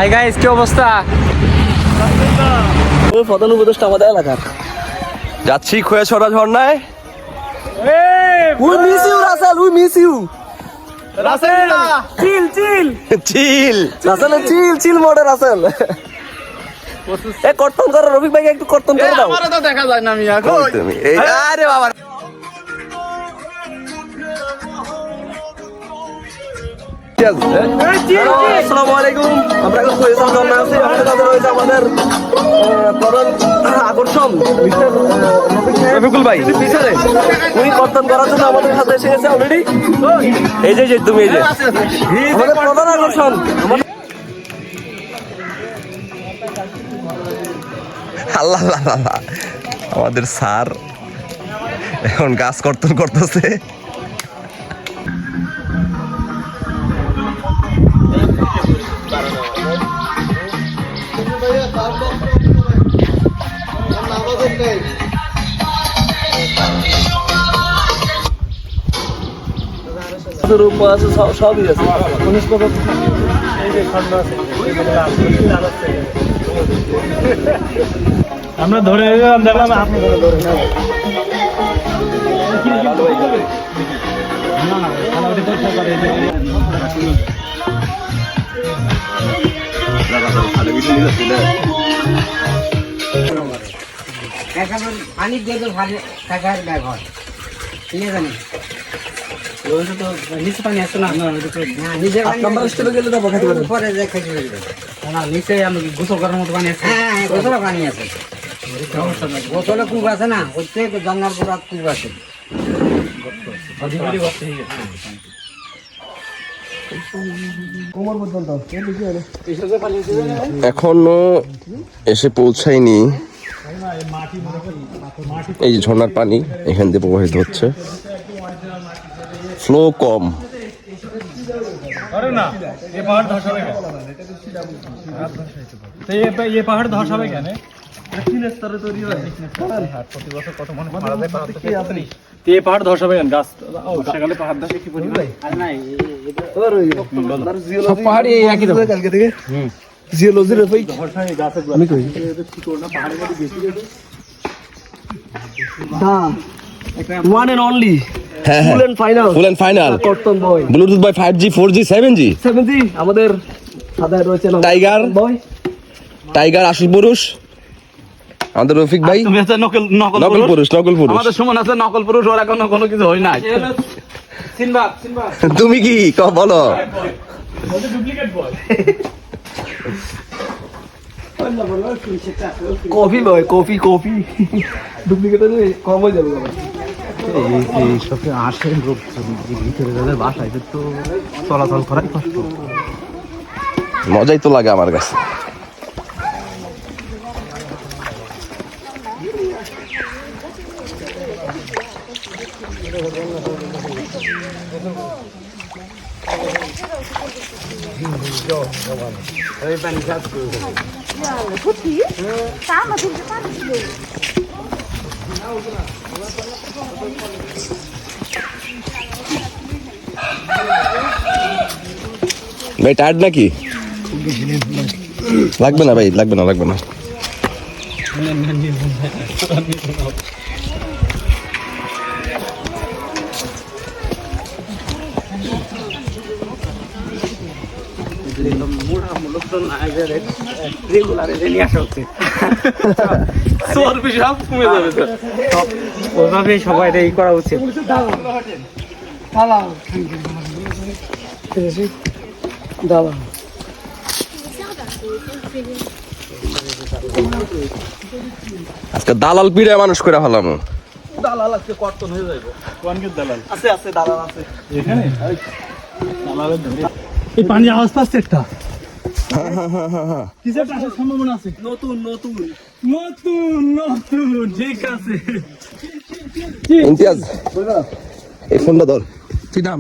Hi guys, কি অবস্থা? প্রধান উপদেষ্টা আমাদের এলাকার যাচ্ছি খোয়াছড়া ঝর্ণায়। We miss you Russel, we miss you Russel chill chill chill Russel, chill chill মোডে রাসেল। এ কর্তন করো, রফিক ভাইকে একটু কর্তন করে দাও। আমারও তো দেখা যায় না মিয়া। তুমি এই আরে বাবা আসসালামু আলাইকুম। আমরা এখন খোয়াছড়া ঝর্ণা আছি। আমাদের কাছে রয়েছে আমাদের প্রধান আকর্ষণ মিস্টার রফিকুল ভাই। পিছনে উনি কর্তন করার জন্য আমাদের সাথে এসে গেছে অলরেডি। এই যে তুমি এই যে আমাদের প্রধান আকর্ষণ আল্লাহ আল্লাহ আল্লাহ। আমাদের স্যার এখন গাছ কর্তন করতেছে। রূপ আছে, সবই আছে। আমরা ধরে দেখলাম আপনি ধরে পানি দিয়ে তো ভালো টাকার ব্যাগ হয়, ঠিক আছে না? তো নিচে পানি আসতো না, নিজের পরে যে খাইতে পারবে না, নিচে আমি গোসল করার মতো পানি আছে। হ্যাঁ, গোসলে পানি আছে, গোসলে কূপ আছে না, হচ্ছে গঙ্গার পুরা কূপ আছে। এখনো এসে পৌঁছায়নি। এই যে ঝর্ণার পানি এখান দিয়ে প্রবাহিত হচ্ছে, ফ্লো কম। ये पहाड़ धसाবে কেন? পাহাড় ধসাবে কেন? গাছ সেখানে পাহাড় ধসে কি পরিমাণ? সব পাহাড়ি একই রকম কালকে থেকে। জিওলজি রে ভাই আমি কই one and only full and final, full and final কর্তন বয় Bluetooth by 5G 4G 7G 7G আমাদের সাদায় রয়েছে না টাইগার বয় টাইগার আশুল পুরুষ আমাদের রফিক ভাই। তুমি আছে নকল নকল পুরুষ আমাদের সুমন আছে নকল পুরুষ, ওর এখনো কোনো কিছু হয় নাই। সিনবাদ তুমি কি বলো? কফি বয়, কফি কফি ডুপ্লিকেট আছে, কম হয়ে যাবে। এইসব আসে লোক ভিতরে যাদের বাসায় তো চলাচল করাই কষ্ট। মজাই তো লাগে আমার কাছে। ভাই টায়ার্ড নাকি? লাগবে না ভাই, লাগবে না লাগবে না। ওইভাবে সবাই এই করা উচিত। আজকে দালাল পিড়ে মানুষ করে হলাম। দালাল আজকে কর্তন হয়ে যাবে। কোনকের দালাল আছে? আছে দালাল আছে এখানে। দালালের ধরে এই পানি আওয়াজ পাচ্ছে একটা। কিছু একটা আসার সম্ভাবনা আছে। নতুন নতুন নতুন নতুন ঠিক আছে। ইমতিয়াজ এই ফোনটা ধর, তুই নাম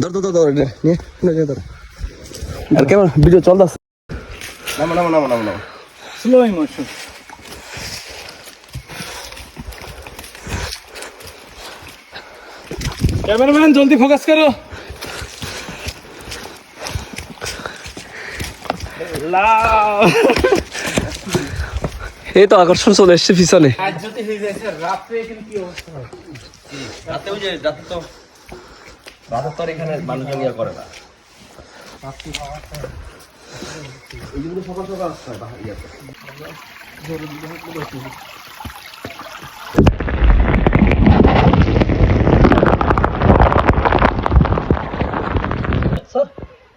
ধর ধর ধর নিয়ে ধর। আর কেমন ভিডিও চলতেছে? নামো নামো নামো নামো নামো, স্লো ইমোশন। कैमरामैन जल्दी फोकस करो। এই তো আকর্ষণ চলে এসছে পিছনে। রাতে ওই যে রাতে তো আর এখানে মানুষজন ইয়া করে না। এইগুলো সকাল সকাল আসছে ইয়াতে।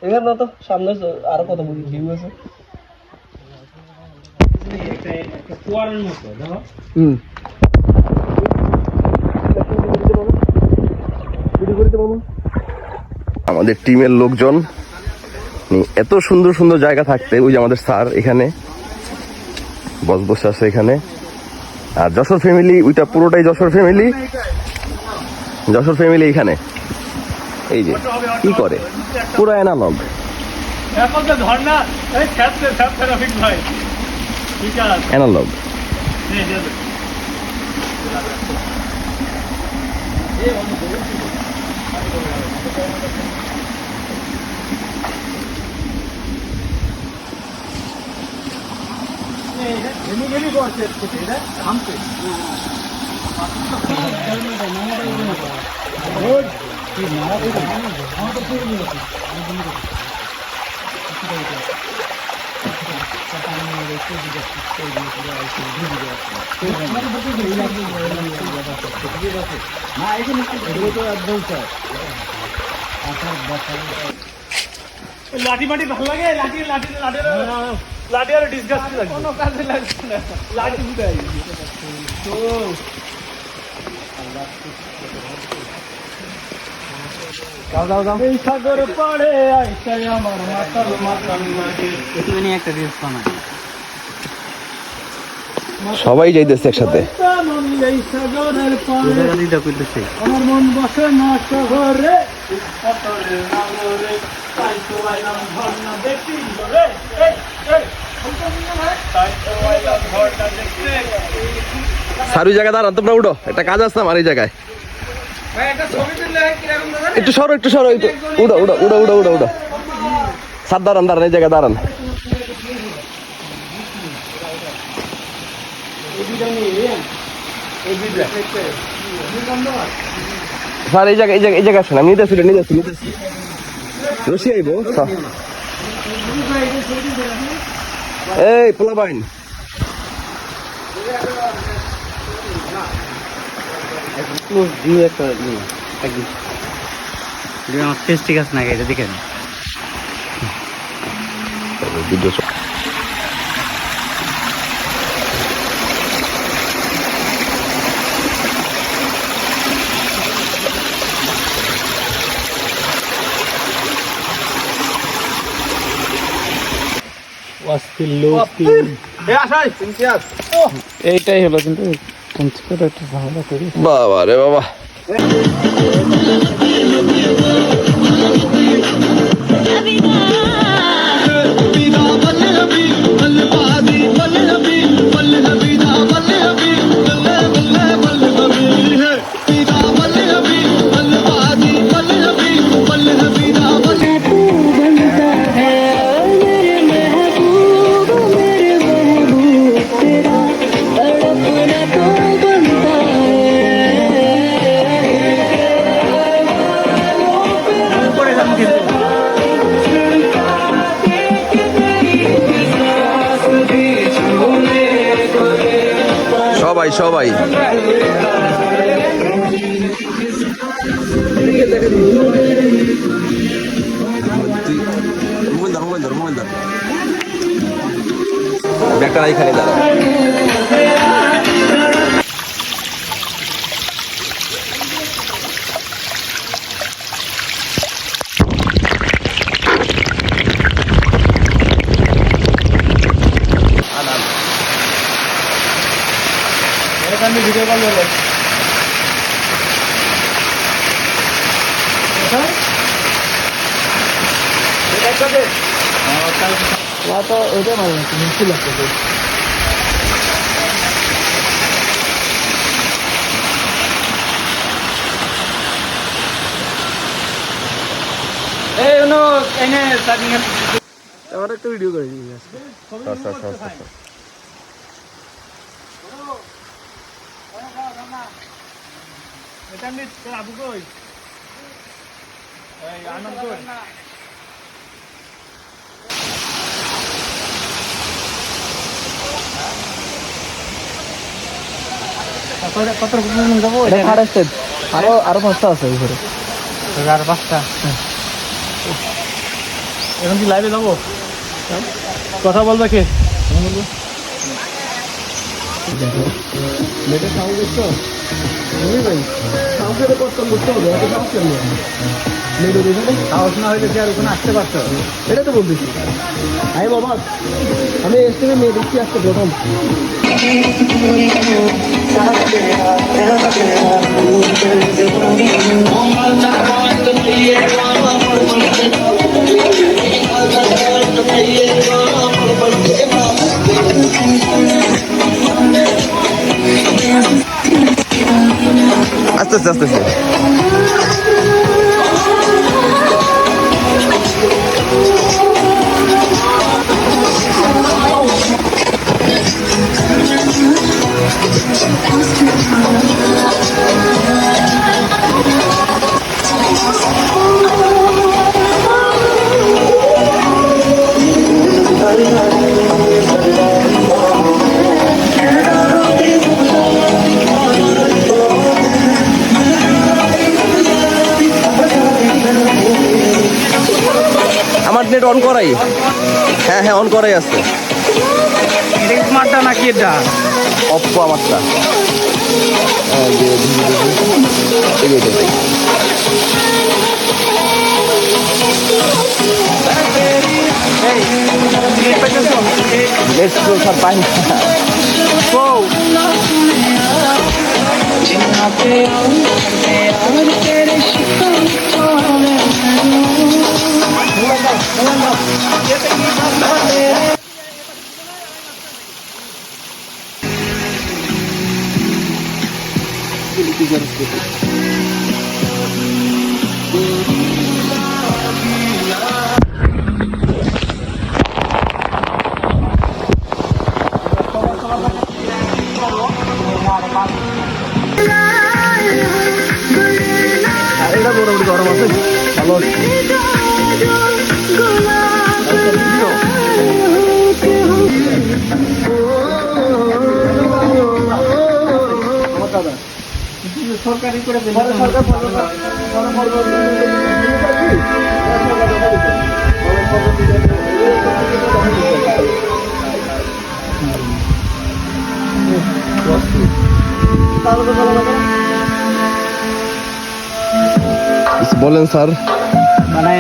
এখানে না তো সামনে আরো কত ভিউ আছে। আমাদের টিমের লোকজন এত সুন্দর সুন্দর জায়গা থাকতে ওই যে আমাদের স্যার এখানে বসে আছে এখানে। আর যশোর ফ্যামিলি ওইটা পুরোটাই যশোর ফ্যামিলি এখানে এই যে কি করে পুরো অ্যানালগ। অ্যানালগ লাঠি মাটি ভালো লাগে, লাঠি লাঠি লাঠি লাঠি আর ডিসকাস লাগে, কোনো কাজে লাগছে না, লাঠি উঠাই তো এই সাগর পাড়ে আইসা আমার মাতাল মাতাল লাগে। তুমি একটা রিলস বানাই, সবাই যাইতেছে একসাথে। এই সাগরের পাড়ে আমার মন বসে না শহরে, অতরে নাগরে তাই তো আইলাম ঝর্ণা দেখি রে, তাই তো আইলাম ঝর্ণা দেখতে। সারু জায়গা দাঁড়ান, তোমরা উঠো, একটা কাজ আছে আমার এই জায়গায়। একটু সরো একটু উঠো উঠো উঠো উঠো উঠো উঠো সার দাঁড়ান এই জায়গায় দাঁড়ান। স্যার এই জায়গায় আসেন, আমি নিতেছি রশি আইব। এই পোলা বাইন আমার ফেস ঠিক আছে না, এটা দেখে ভিডিও এইটাই হলো, কিন্তু একটা ভালো করি বাবা রে বাবা। সবাই ব্যাগটা এখানে দাঁড়া। ভিডিও কল করবো তো ওইটা মারো মুশকিল লাগছে। আমার একটা ভিডিও করে দিবি আচ্ছা আচ্ছা আচ্ছা আচ্ছা। এটা নিত আবু কই এই আনন্দ কই কত রকম দেবো এটা সাড়ে স্টেজ আরো 5টা আছে উপরে আর 5টা এখন কি লাইভে যাবো কথা বলবে কে সাহস না হইলে কি আর ওখানে আসতে পারতো এটা তো বলতেছি আমি বাবা আমি এসে মেয়ে দেখছি আজকে প্রথম আস্তে আস্তে আস্তে আস্তে। আমার নেট অন করাই, হ্যাঁ হ্যাঁ অন করাই আছে। স্মার্টটা নাকি এটা অপ্পো আমারটা। নেট স্যার পাই না। এটা মোটামুটি গরম আছে ভালো আছে সরকারি করে বলেন স্যার। মানে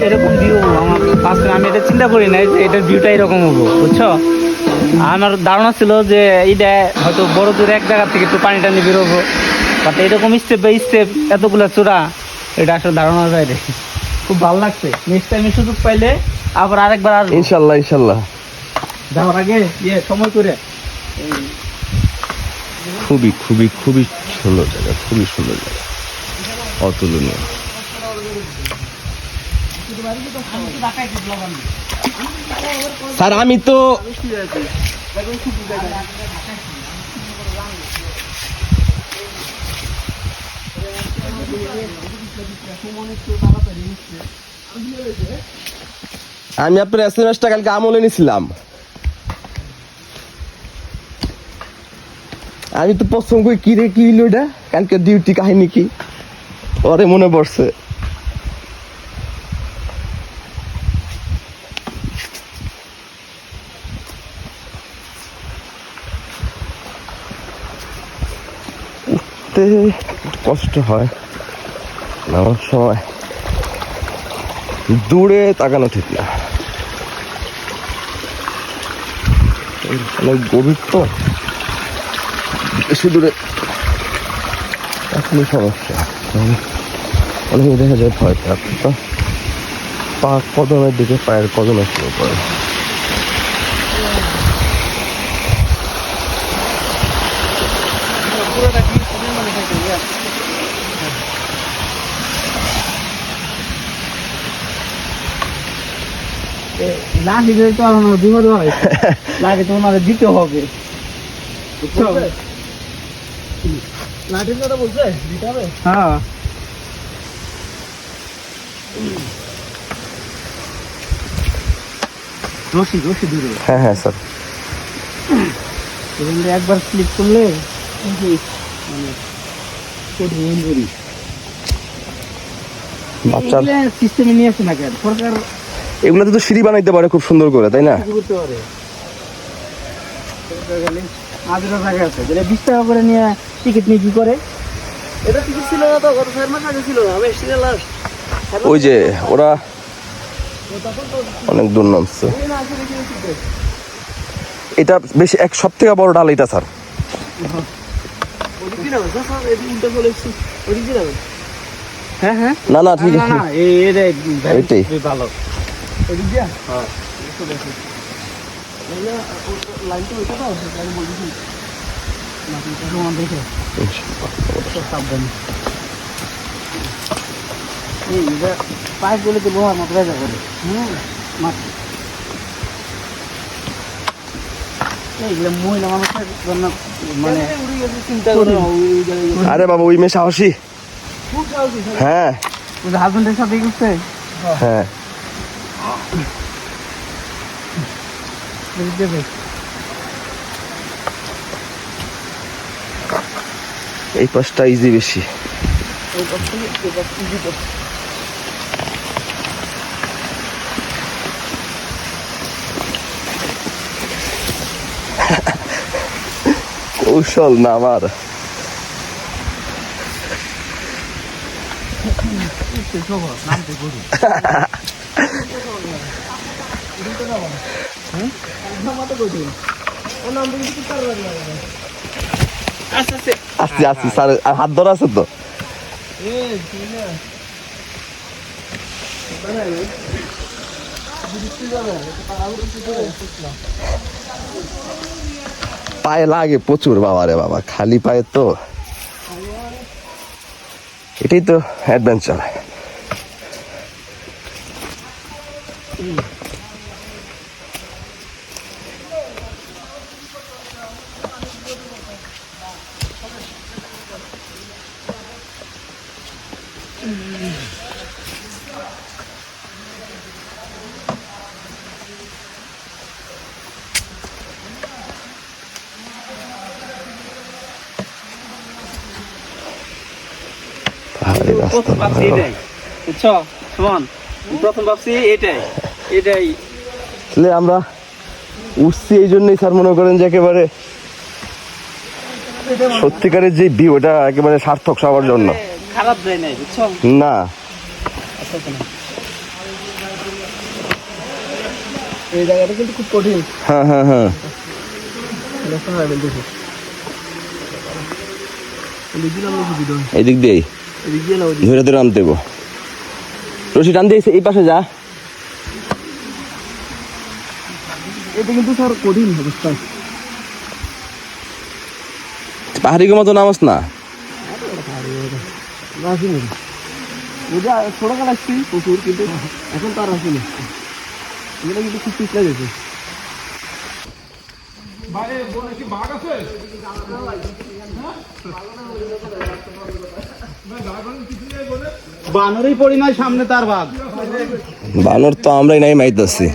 এরকম ভিউ আমার ফার্স্ট আমি এটা চিন্তা করি নাই যে এটার ভিউটা এরকম হবো বুঝছো। আমার ধারণা ছিল যে এইটা হয়তো বড় দূরে এক জায়গা থেকে একটু পানি টানি বেরোবো, বাট এরকম স্টেপ বাই স্টেপ এতগুলো চূড়া, এটা আসলে ধারণা যায় রে। খুব ভালো লাগছে। নেক্সট টাইমে সুযোগ পাইলে আবার আরেকবার আসবো ইনশাল্লাহ ইনশাল্লাহ। যাওয়ার আগে সময় করে। খুবই খুবই খুবই সুন্দর জায়গা, খুবই সুন্দর জায়গা, অতুলনীয়। স্যার আমি তো আপনার SMS-টা কালকে আমলে নিছিলাম। আমি তো পছন্দ করি কি রে কি হইলো এটা, কালকে ডিউটি কাহিনী কি ওরে মনে পড়ছে। উঠতে কষ্ট হয়, নামার সময় দূরে তাকানো ঠিক না, অনেক গভীর তো, বেশি দূরে এখনই সমস্যা। অনেকে দেখা যায় ভয় পায়, পা কদমের দিকে পায়ের কদমে শুরু করে। লাঠি দিয়ে তো আমার বিপদ হয়, লাঠি তো ওনারে দিতে হবে, বুঝছো? লাঠির কথা বলছে দিতে হবে। হ্যাঁ রশি রশি দূরে হ্যাঁ হ্যাঁ স্যার। একবার স্লিপ করলে মানে কঠিন ইনজুরি। বাচ্চার সিস্টেমে নিয়ে আসে না কেন সরকার? এগুলোতে তো সিঁড়ি বানাইতে পারে খুব সুন্দর করে, তাই না? কি করতে পারে? আজরা জায়গা আছে যেটা 20 টাকা করে নিয়ে টিকিট নিয়ে কি করে? এটা টিকিট ছিল না তো, গত 4 মাস আগে ছিল না, আমি এসেছি লাস্ট। ওই যে ওরা অনেক দূর নামছে। এটা বেশি এক সব থেকে বড় ডাল এটা স্যার। অরিজিনাল স্যার, এই উল্টা চলে এসেছি অরিজিনাল। হ্যাঁ হ্যাঁ না না ঠিক না আছে, না এইটাই। এই ভালো অরিজিনাল হ্যাঁ চলে এসেছি। লাইনটা ওইটা তো লাইন বলছি মাটিটা সমান দেখে সাবধান। এই এটা পাইপ বলে তো লোহার মতো রাজা করে মাটি। এইগুলো মহিলা মানুষের জন্য মানে চিন্তা করে আরে বাবা ওই মেয়ে সাহসী। হ্যাঁ হাজবেন্ডের সাথে করছে। হ্যাঁ এই পাশটা ইজি বেশি। কৌশল না আমার। আস্তে আস্তে স্যার, আর হাত ধরা আছে তো। পায়ে লাগে প্রচুর বাবা রে বাবা, খালি পায়ে তো। এটাই তো অ্যাডভেঞ্চার। পাহাড়ি রাস্তা প্রথম ভাবছি এটাই, বুঝছো সুমন? প্রথম ভাবছি এটাই এটাই আসলে আমরা উঠছি এই জন্যই স্যার মনে করেন যে একেবারে সত্যিকারের যে ভিউ এটা একেবারে সার্থক সবার জন্য। খারাপ যায় নাই, বুঝছো? না এই জায়গাটা কিন্তু খুব কঠিন। হ্যাঁ হ্যাঁ হ্যাঁ এদিক দিয়ে ধরে ধরে আনতে দেবো। রশি টান দিয়ে এই পাশে যা। এটা কিন্তু স্যার কঠিন অবস্থা। পাহাড়ির মতো নামাস না। আসিনি ওটা ছোটকাল আসছি প্রচুর, কিন্তু এখন তো আর আসিনি। এগুলো কিন্তু খুব পিছলে গেছে। বানরই পড়ি নাই সামনে তার বাঘ। বানর তো আমরাই নাই মাইতেছি।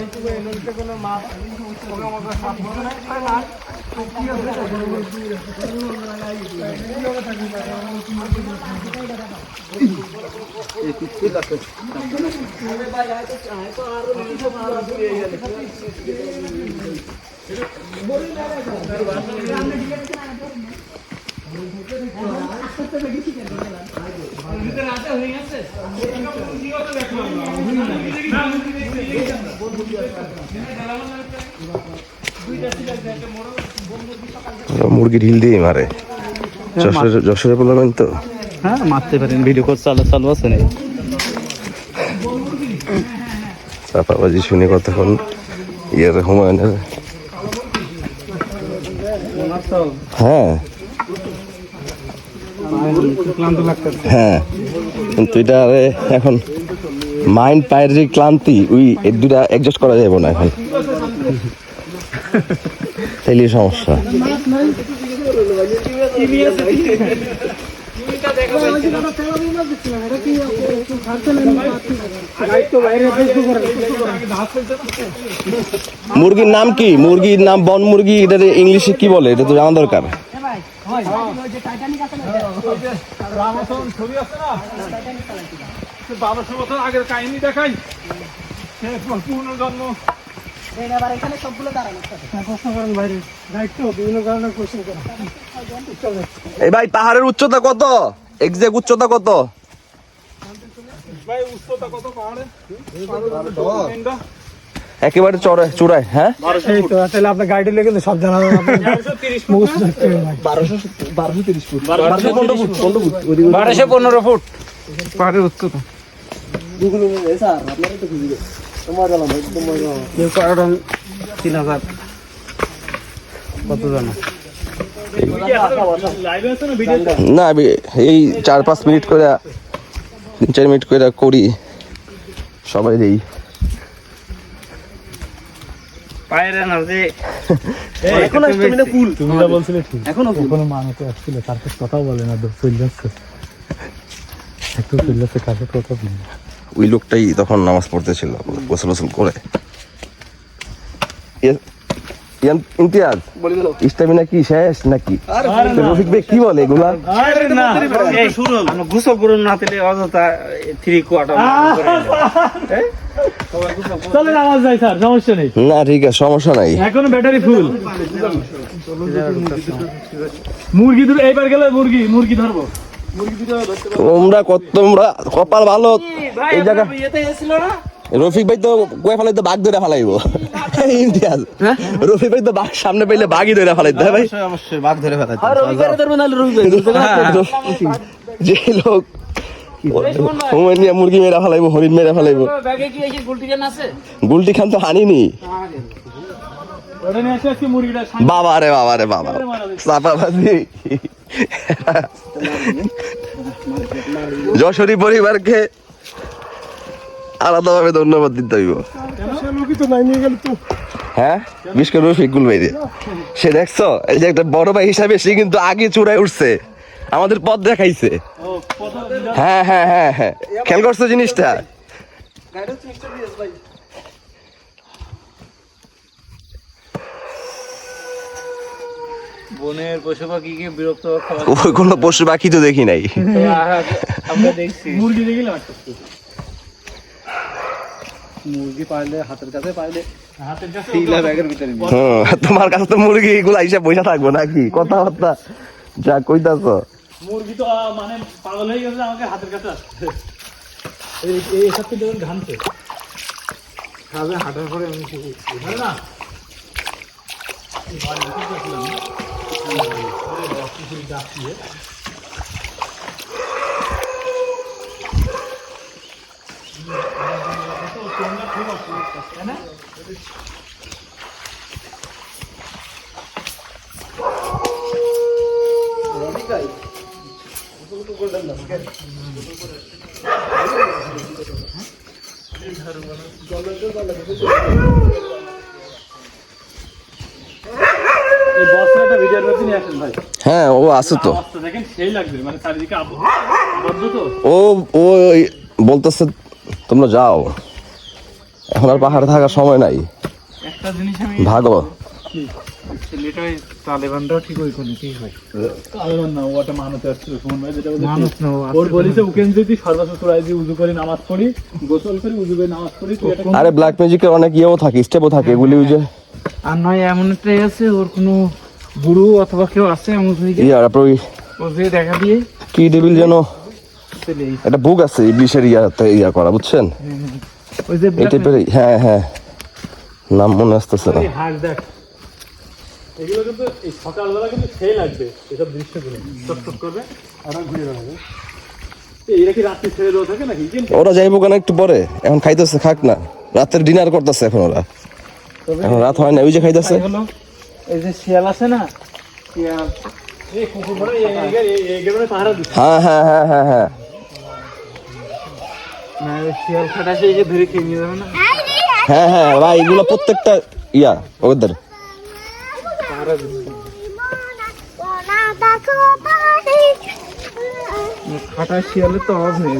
মুরগির ঢিল দিয়ে মারে যশোরে বললাম তো। হ্যাঁ মারতে পারেন, ভিডিও কোড চালু আছে না? চাপাবাজি শুনে কতক্ষণ ইয়ের হুমায়ুনের। হ্যাঁ ক্লান্ত লাগতেছে। হ্যাঁ কিন্তু এটা এখন মাইন্ড পায়ের যে ক্লান্তি ওই এই দুটা অ্যাডজাস্ট করা যাবে না এখন, তাইলে সমস্যা। মুরগির নাম কি? মুরগির নাম বন মুরগি, এটা ইংলিশে কি বলে এটা তো জানা দরকার। আগের কাহিনী দেখাই জন্ম এই ভাই পাহাড়ের উচ্চতা কত? এক্সাক্ট উচ্চতা কত? ভাই উচ্চতা কত পাহাড়ে? একেবারে চূড়ায়। হ্যাঁ তাহলে আপনার গাইডে লেগে সব জানা যাবে। 1215 ফুট পাহাড়ের উচ্চতা। কেউ 3000 কত জানো? না আমি এই 4-5 মিনিট করে 3-4 মিনিট করে করি সবাই দেই। পায়ের এনার্জি এখন স্ট্যামিনা ফুল। তুমি যা বলছিলে ঠিক। এখনো কোনো মানুষে আসছিল তার কাছে কথাও বলে না, চলে যাচ্ছে একটু চলে যাচ্ছে, কার সাথে কথা বলে না। ওই লোকটাই তখন নামাজ পড়তেছিল গোসল করে। ইমতিয়াজ স্ট্যামিনা কি শেষ নাকি? রফিক ভাই কি বলে এগুলা? আরে না আমরা গোসল করুন না দিলে অযথা 3 কোয়ার্টার চলে আওয়াজ যায় স্যার, সমস্যা নেই। না ঠিক আছে, সমস্যা নাই। এখনো ব্যাটারি ফুল। মুরগি ধরে এইবার গেলে মুরগি ধরবো। তোমরা কপাল ভালো এই জায়গা। রফিক ভাই তো কয়ে ফেলাই তো বাঘ ধরে ফেলাইবো। ইমতিয়াজ রফিক ভাই তো বাঘ সামনে পেলে বাঘই ধরে ফেলাইতে ভাই। অবশ্যই বাঘ ধরে ফেলাইতে। যে লোক মুরগি মেরা ফেলাইবো, হরিণ মেরা ফেলাইবো। গুলটি খান তো হানিনি। বাবা রে বাবা চাপাবাজি। যশোরী পরিবারকে আলাদাভাবে ধন্যবাদ দিতে হইব। হ্যাঁ বিশেষ করে রফিক গুল ভাই, সে দেখছো এই যে একটা বড় ভাই হিসাবে সে কিন্তু আগে চূড়ায় উঠছে, আমাদের পথ দেখাইছে। হ্যাঁ হ্যাঁ হ্যাঁ হ্যাঁ খেয়াল করছো জিনিসটা? বনের পশু পাখিকে বিরক্ত ওই কোনো পশু পাখি তো দেখি নাই। আমরা দেখছি মুরগি দেখলে মুরগি পাইলে হাতের কাছে ব্যাগের ভিতরে। তোমার কাছে তো মুরগি এগুলা হিসাব পয়সা থাকবো নাকি? কথাবার্তা যা কইতাছ। মুরগি তো মানে পাগল হয়ে গেছে, আমাকে হাতের কাছে আসছে। এই সব কিন্তু ঘামছে খাবে হাঁটার পরে আমি না হ্যাঁ ও আছে তো, দেখেন সেই লাগবে মানে চারিদিকে আবদ্ধ তো। ও বলতেছে তোমরা যাও, এখন আর পাহাড়ে থাকার সময় নাই, একটা জিনিস আমি ভাগো। ছেলেটাই তালেবানটাও ঠিক ওই কোন ঠিক হয় তালেবান না, ও একটা মানুষ আসছিল সুমন ভাই, যেটা ওর বলিছে ওকে যদি সর্বশেষ রাইজি উজু করে নামাজ পড়ি, গোসল করি, উজু করে নামাজ পড়ি। আরে ব্ল্যাক ম্যাজিকের অনেক ইয়েও থাকে, স্টেপও থাকে, এগুলি ওই যে আর নয় এমন একটাই আছে ওর কোনো গুরু অথবা কেউ আছে এমন ও যে দেখা দিয়ে কি ডেভিল যেন একটা বুক আছে ইবলিশের ইয়া করা, বুঝছেন? ওই যে এই টাইপের। হ্যাঁ হ্যাঁ নাম মনে আসতেছে না। হাট দেখ এগুলো কিন্তু এই সকালবেলা কিন্তু সেই লাগবে, এসব দৃশ্যগুলো চকচক করবে আর ঘুরে বেড়াবে। এইটা কি রাত্রি ছেড়ে দেওয়া থাকে নাকি? ওরা যাইবো কেন একটু পরে, এখন খাইতেছে, খাক না, রাতের ডিনার করতেছে এখন ওরা, এখন রাত হয় না, ওই যে খাইতেছে। এই যে শিয়াল আছে না, শিয়াল এই কুকুর মানে এই গেলে পাহারা দিচ্ছে। হ্যাঁ হ্যাঁ হ্যাঁ হ্যাঁ হ্যাঁ শিয়াল খাটা সেই যে ধরে খেয়ে নিয়ে যাবে না। হ্যাঁ হ্যাঁ ভাই এগুলো প্রত্যেকটা ইয়া ওদের খাটা শিয়ালের তো আওয়াজ নেই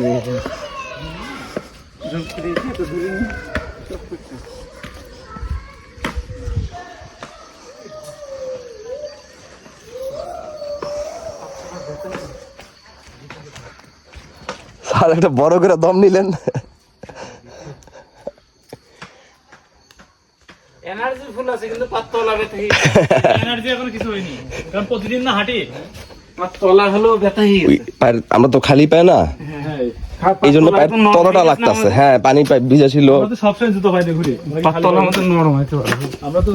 স্যার একটা বড় করে দম নিলেন। এনার্জি ফুল আছে কিন্তু পাতলা ব্যথা এনার্জি এখন কিছু হয়নি, কারণ প্রতিদিন না হাঁটি। পাতলা হলো ব্যথা হয়ে ওই পায়ের আমরা তো খালি পায় না, এই জন্য পায়ের তলাটা লাগতেছে। হ্যাঁ পানি পাইপ ভিজা ছিল। আমরা তো সবসময় জুতো পাই ঘুরি, পাতলা মতো নরম হইতে পারে। আমরা তো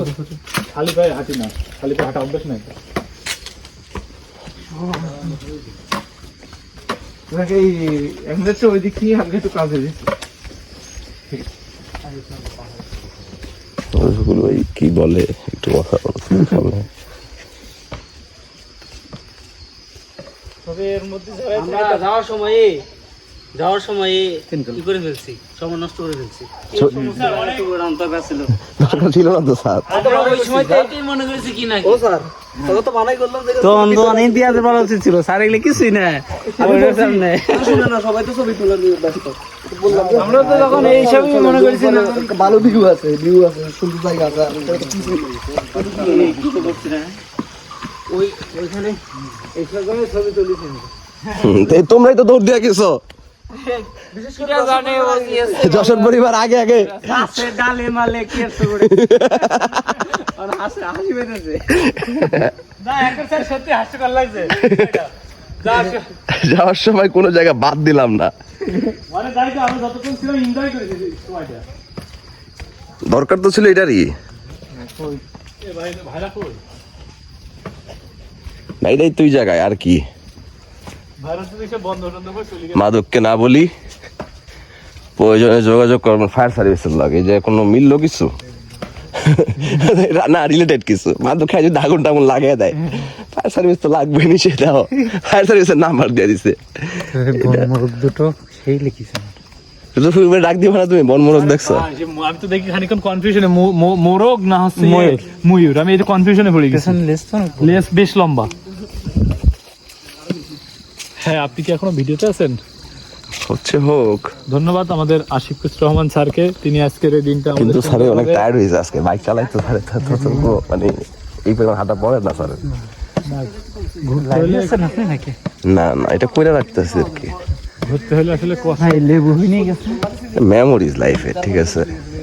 খালি পায়ে হাঁটি না, খালি পায়ে হাঁটা অভ্যাস নাই। এই এখন হচ্ছে ওই দিক থেকে হালকা একটু কাজে দিচ্ছে। ওগুলো ওই কি বলে একটু কথা বলতে তবে এর মধ্যে আমরা যাওয়ার সময় কি করে ফেলছি, সময় নষ্ট করে ফেলছি। দরকার ছিল না তো স্যার। ওই সময় তো এটাই মনে করেছি কি নাকি। ও স্যার তবে তো মানাই করলাম যে তো অনেক দিয়াতে বলা উচিত ছিল স্যার, এগুলো কিছুই না। না সবাই তো ছবি তুলে ব্যস্ত। আমরা তো তখন এই সবই মনে করেছি না, ভালো ভিউ আছে সুন্দর জায়গা আছে। কি তো করছি না ওইখানে এই সবই ছবি তুলেছি। তোমরাই তো দৌড় দিয়া গেছো বিশেষ করে জানে ও যশোর পরিবার আগে আগে হাসে ডালে মালে কেসে করে আর হাসি বেঁধেছে না একটা স্যার সত্যি হাস্যকর লাগছে। যাওয়ার সময় কোনো জায়গা বাদ দিলাম না, মানে তাই তো আমরা যতক্ষণ ছিলাম এনজয় করেছি সময়টা। দরকার তো ছিল এটারই। এ ভাইরা কই? এইটাই তুই জায়গায় আর কি। ভাইরা তো দেখে বন্ধ করে চলে গেছে। মাদককে না বলি, প্রয়োজনে যোগাযোগ করবেন ফায়ার সার্ভিসের লাগে, যে কোনো মিললো কিছু না রিলেটেড কিছু। মাদক খাই যদি আগুন টাগুন লাগিয়ে দেয়, ফায়ার সার্ভিস তো লাগবে নি, সেটাও ফায়ার সার্ভিসের নাম্বার দিয়ে দিছে। দুটো সেই লিখিছে ডাক দিবে না তুমি? বনমোরগ দেখছো? আমি তো দেখি খানিকক্ষণ কনফিউশনে, মোরগ না হচ্ছে ময়ূর। আমি এই কনফিউশনে পড়ে গেছি। লেস বেশ লম্বা। হ্যাঁ, আপনি কি এখনো ভিডিওতে আছেন? হচ্ছে হোক। ধন্যবাদ আমাদের আশিক রহমান স্যারকে, তিনি আজকের এই দিনটা কিন্তু স্যার অনেক টায়ার্ড হয়েছে আজকে, বাইক চালাই তো স্যার, মানে এই পরিমাণ হাঁটা পড়ে না স্যার। না না এটা কইরা রাখতেছে আর কি, ঘুরতে হলে আসলে লেবু নিয়ে গেছে, মেমোরিজ লাইফে। ঠিক আছে,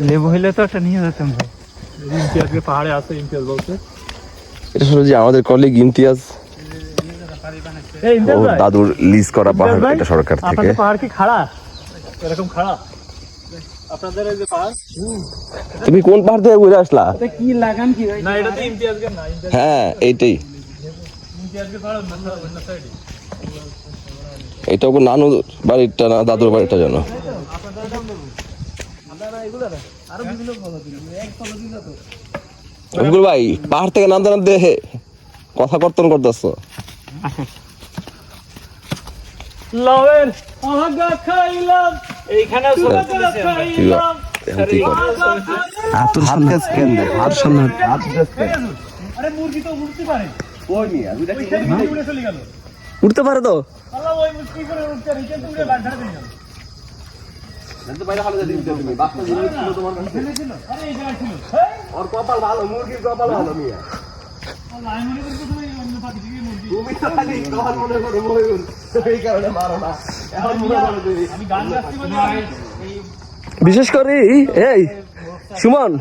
লেবু হইলে তো ওটা নিয়ে যেতাম। ইমতিয়াজকে পাহাড়ে আছে, ইমতিয়াজ বলছে এটা শুধু যে আমাদের কলিগ ইমতিয়াজ, ও দাদুর লিজ করা পাহাড়, এটা সরকার থেকে। আপনাদের পাহাড় কি খাড়া? এরকম খাড়া আপনাদের এই যে পাহাড়? তুমি কোন পাহাড় থেকে ঘুরে আসলা? কি লাগান কি না এটা তো ইমতিয়াজকে না, হ্যাঁ এইটাই, ইমতিয়াজকে পাহাড় অন্য সাইডে। এটা ওর নানু বাড়িটা না দাদুর বাড়িটা জানো? ভাই পাহাড় থেকে নামতে নামতে কথা কর্তন করতেছো। লাভের আগা খাইলাম এইখানে খাইলাম। আরে মুরগি তো উঠতে পারে, উড়ে চলে গেল। উঠতে পারে তো? আল্লাহ ওই মুশকিল করে উঠতে আর এখান থেকে বাগ ধারে দিলাম। আরে এই জায়গায় ছিল। ওর কপাল ভালো, মুরগির কপাল ভালো মিয়া। আল্লাহ আমি মনে করি প্রথমে অন্য পাখি থেকে মুরগি। তুমি তো খালি কপাল মনে করো ময়ূর, এই কারণে মারো না। এখন মনে করো তুমি আমি গান গাচ্ছি বলে বিশেষ করে এই সুমন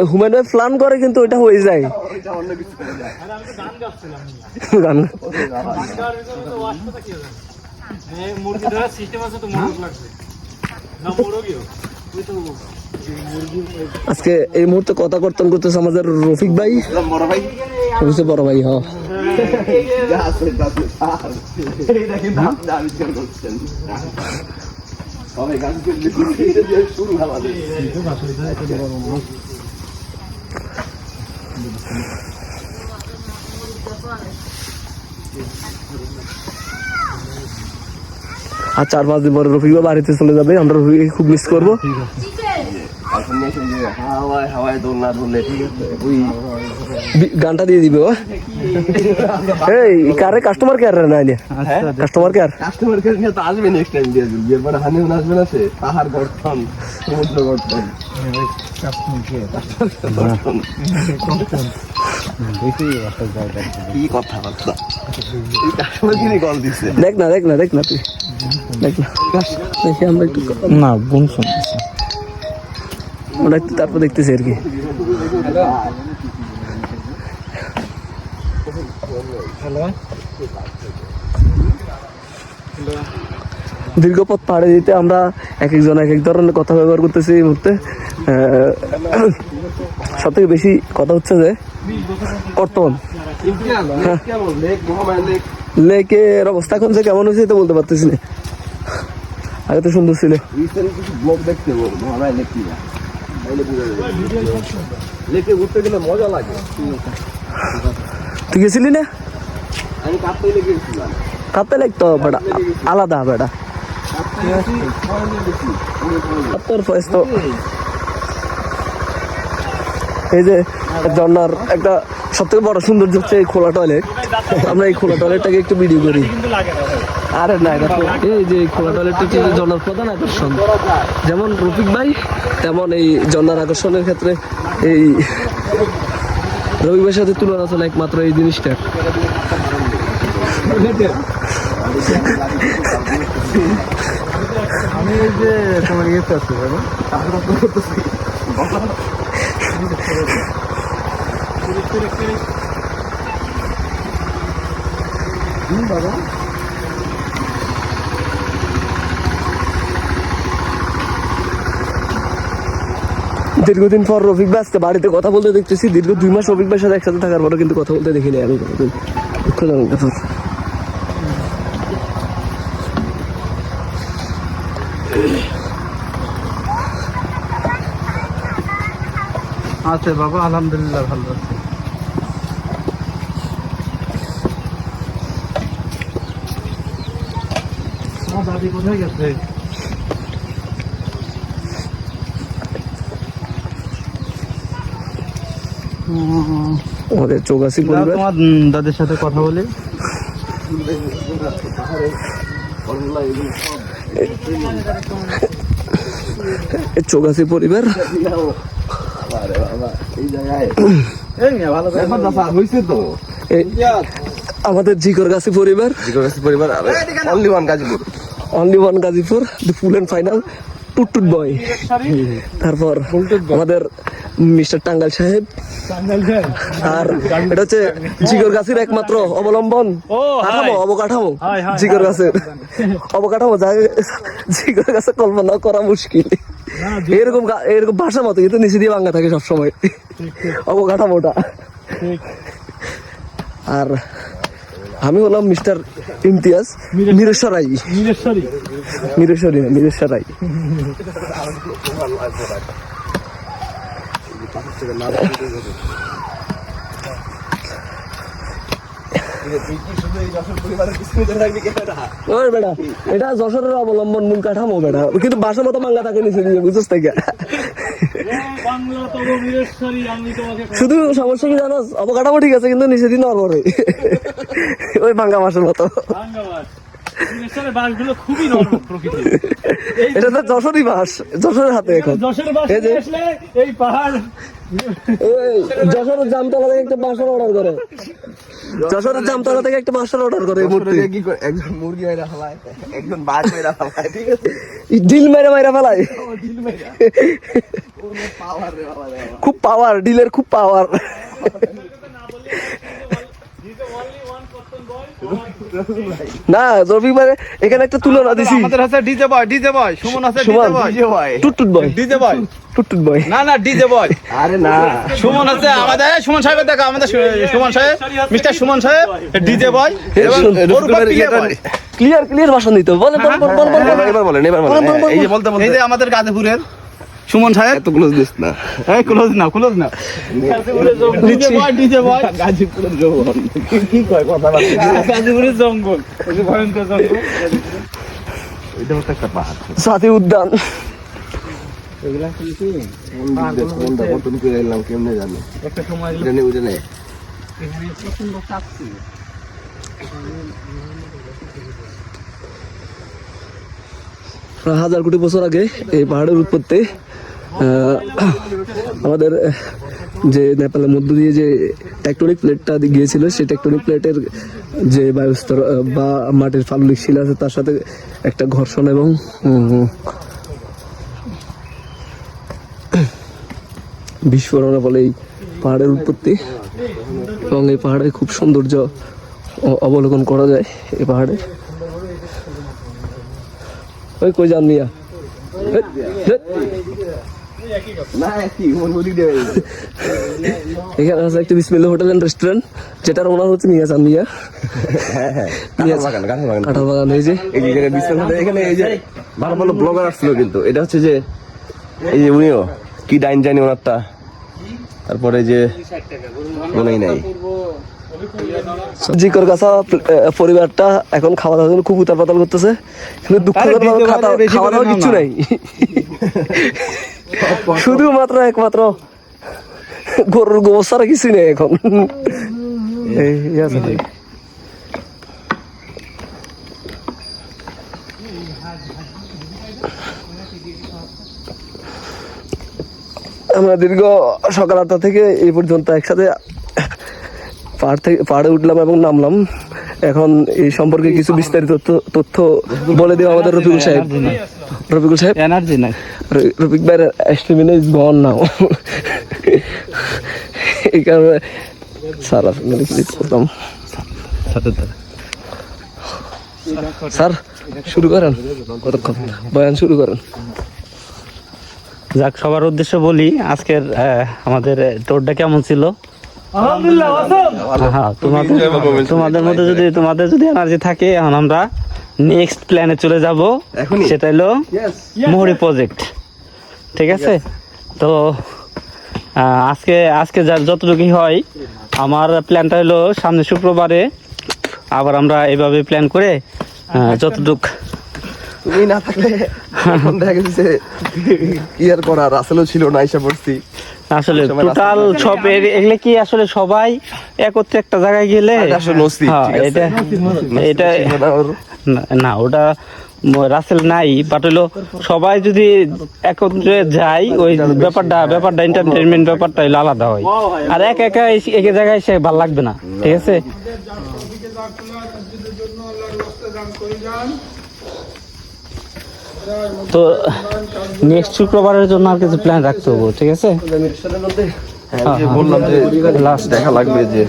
হুমায়ুন প্ল্যান করে কিন্তু ওইটা হয়ে যায়। আরে আমি তো গান গাচ্ছিলাম। গান গান ভিতরে তো ওয়াশটা কি হবে? এই মুরগি ধরার সিস্টেম আছে তো, মোরগ লাগবে না? মোরগিও ওই তো আজকে এই মুহূর্তে কথা কর্তন করতেছে আমাদের রফিক ভাই, বড় ভাই হচ্ছে বড় ভাই। হ্যাঁ শুরু আমাদের আর 4-5 দিন পরে রফিকও বাড়িতে চলে যাবে, আমরা রফিককে খুব মিস করবো। এখন এসে যে হাওয়ায় হাওয়ায় দোল না ধরলে ঠিক আছে ওই গানটা দিয়ে দিবে ও। এই কারে কাস্টমার কেয়ার না নিয়ে কাস্টমার কেয়ার কাস্টমার কেয়ার নিয়ে তো আসবে নেক্সট টাইম দিয়ে দিন বিয়ের পরে হানিমুন আসবে না সে পাহাড় গর্তন সমুদ্র গর্তন কি কথাবার্তা এই কাস্টমার কিনে কল দিচ্ছে দেখ না তুই দেখ না দেখি আমরা একটু না বোন শুনতেছি। আমরা একটু তারপর দেখতেছি আর কি। দীর্ঘ পথ পাড়ে দিতে আমরা এক একজন এক এক ধরনের কথা ব্যবহার করতেছি এই মুহূর্তে। সব থেকে বেশি কথা হচ্ছে যে কর্তন লেকের অবস্থা এখন যে কেমন হয়েছে তো বলতে পারতেছি না, আগে তো সুন্দর ছিল। লেকে ঘুরতে গেলে মজা লাগে। তুই গেছিলি না? আমি কাপ্তাই লেকে গেছিলাম। কাপ্তাই লেক তো বেটা আলাদা বেটা, তোর ফয়েজ তো এই যে ঝর্ণার একটা সব থেকে বড় সৌন্দর্য হচ্ছে এই খোলা টয়লেট। আমরা এই খোলা টয়লেটটাকে একটু ভিডিও করি। আরে না এটা তো এই যে খোলা টয়লেটটা হচ্ছে ঝর্ণার প্রধান আকর্ষণ। যেমন রফিক ভাই তেমন এই ঝর্ণার আকর্ষণের ক্ষেত্রে এই রফিক ভাইয়ের সাথে তুলনা চলে একমাত্র এই জিনিসটা। আমি এই যে তোমার ইয়েতে আছি বাবা, দীর্ঘদিন পর রফিক ভাই আজকে বাড়িতে কথা বলতে দেখতেছি। দীর্ঘ 2 মাস রফিক ভাইয়ের সাথে একসাথে থাকার পরও কিন্তু কথা বলতে দেখিনি আমি কোনোদিন। দুঃখজনক ব্যাপার। আছে বাবা আলহামদুলিল্লাহ ভালো আছে। আমার দাদি কোথায় গেছে? আমাদের চৌগাছি পরিবার। তোমার দাদির সাথে কথা বলি। চৌগাছি পরিবার হয়েছে তো আমাদের জিকর গাছি পরিবার, পরিবার only one Gazipur, only one Gazipur, the full and final টুটটুট বয়। তারপর আমাদের মিস্টার টাঙ্গাল সাহেব, আর এটা হচ্ছে জিগর গাছের একমাত্র অবলম্বন অবকাঠামো। জিগর গাছের অবকাঠামো যা জিগর গাছে কল্পনা করা মুশকিল। এরকম ভাষা মতো কিন্তু নিচে দিয়ে ভাঙা থাকে সবসময় অবকাঠামোটা। আর আমি হলাম মিস্টার ইমতিয়াজ মিরেশ্বরাই, মিরেশ্বরী না মিরেশ্বরাই। ওই বেটা এটা যশোরের অবলম্বন মূল কাঠামো বেটা, কিন্তু বাসার মতো বাংলা থাকে নিচে দিয়ে বুঝছিস থেকে। শুধু সমস্যা কি জানো, অবকাঠামো ঠিক আছে কিন্তু নিচে দিয়ে নড়বড়ে ওই বাংলা বাসার মতো। এটা তো যশোরই বাস, যশোরের হাতে এখন। এই পাহাড় যশোরের জামতলা থেকে একটা বাসার অর্ডার করে, যশোরের জামতলা থেকে একটা বাসার অর্ডার করে একজন মুরগি মেরা ফেলায়, একজন বাঘ মেরা ফেলায়, ঠিক আছে ডিল মেরে মেরা ফেলায়। খুব পাওয়ার, ডিলের খুব পাওয়ার। না রবি মানে এখানে একটা তুলনা দিছি। আমাদের আছে ডিজে বয় সুমন আছে, ডিজে বয় টুটটুট বয়, টুটটুট বয় না ডিজে বয়। আরে না সুমন আছে আমাদের, সুমন সাহেবের দেখা আমাদের সুমন সাহেব, মিস্টার সুমন সাহেব ডিজে বয়। ক্লিয়ার ভাষণ দিতে বলেন। এবার বলেন এই যে বলতে এই যে আমাদের গাজীপুরের সুমন সাহেব। এত ক্লোজ দিস না, এই ক্লোজ না ডিজে বয় গাজীপুরের জঙ্গল কি কয় কথা, গাজীপুরের জঙ্গল, ভয়ঙ্কর জঙ্গল। ওইটা হচ্ছে একটা পাহাড়। সাথী উদ্যান। এগুলা কিন্তু কোনটা কতদিন করে এলাম কেমনে জানি। একটা সময় এটা নেই, ওইটা নেই। এখানে প্রচন্ড চাপ ছিল। প্রায় 1000 কোটি বছর আগে এই পাহাড়ের উৎপত্তি। আমাদের যে নেপালের মধ্য দিয়ে যে টেকটনিক প্লেটটা গিয়েছিল, সেই টেকটনিক প্লেটের যে বায়ুস্তর বা মাটির ফাললিক শিলা আছে তার সাথে একটা ঘর্ষণ এবং বিস্ফোরণের ফলে এই পাহাড়ের উৎপত্তি। এবং এই পাহাড়ে খুব সৌন্দর্য অবলোকন করা যায় এই পাহাড়ে। ওই কই যান মিয়া? না কি মনগুলি দেবে। এখানে আছে একটা বিসমিল্লাহ হোটেল এন্ড রেস্টুরেন্ট, যেটার ওনার হচ্ছে মিয়া চান মিয়া। হ্যাঁ হ্যাঁ, কাঁঠাল বাগান। কাঁঠাল বাগান। এই যে এই যে জায়গায় বিশ্রাম করতে, এখানে এই যে ভালো ভালো ব্লগার আসছিল কিন্তু। এটা হচ্ছে যে এই যে উনিও কি ডাইন জানি ওনারটা, তারপরে যে মনেই নাই। জিকর কাছা পরিবারটা এখন খাওয়া দাওয়ার জন্য খুব উতাল পাতাল করতেছে, কিন্তু দুঃখজনক খাওয়া দাওয়া কিচ্ছু নাই। শুধুমাত্র একমাত্র গরুর গোবর ছাড়া কিছু নেই এখন। এই আছে। আমরা দীর্ঘ সকাল 8টা থেকে এই পর্যন্ত একসাথে পাহাড়ে উঠলাম এবং নামলাম। এখন এই সম্পর্কে কিছু বিস্তারিত তথ্য বলে দেওয়া আমাদের রফিকুল সাহেব। রফিকুল সাহেব, এনার্জি নাই। রফিক ভাইয়ের স্ট্যামিনা ইজ গন নাও। এই কারণে স্যার আপনাকে ক্লিক করতাম। স্যার শুরু করেন, কতক্ষণ বয়ান শুরু করেন। যাক, সবার উদ্দেশ্যে বলি আজকের আমাদের ট্যুরটা কেমন ছিল। হ্যাঁ, তোমাদের মধ্যে তোমাদের যদি এনার্জি থাকে, এখন আমরা নেক্সট প্ল্যানে চলে যাব। সেটা হলো মোহরি প্রজেক্ট। ঠিক আছে, তো আজকে যতটুকুই হয়, আমার প্ল্যানটা হলো সামনে শুক্রবারে আবার আমরা এইভাবে প্ল্যান করে যতটুক। তুমি না থাকলে এখন দেখা গেছে কি আর করার, আসলেও ছিল না, এসে পড়ছি। আসলে টোটাল সব এগুলো কি আসলে সবাই একত্রে একটা জায়গায় গেলে এটা না, ওটা রাসেল নাই, বাট হলো সবাই যদি একত্রে যাই, ওই ব্যাপারটা এন্টারটেনমেন্ট ব্যাপারটা হলো আলাদা হয়। আর এক জায়গায় সে ভালো লাগবে না। ঠিক আছে, তো নেক্সট শুক্রবারের জন্য আর কিছু প্ল্যান রাখতে হবে। ঠিক আছে, বললাম যে লাস্ট দেখা লাগবে যে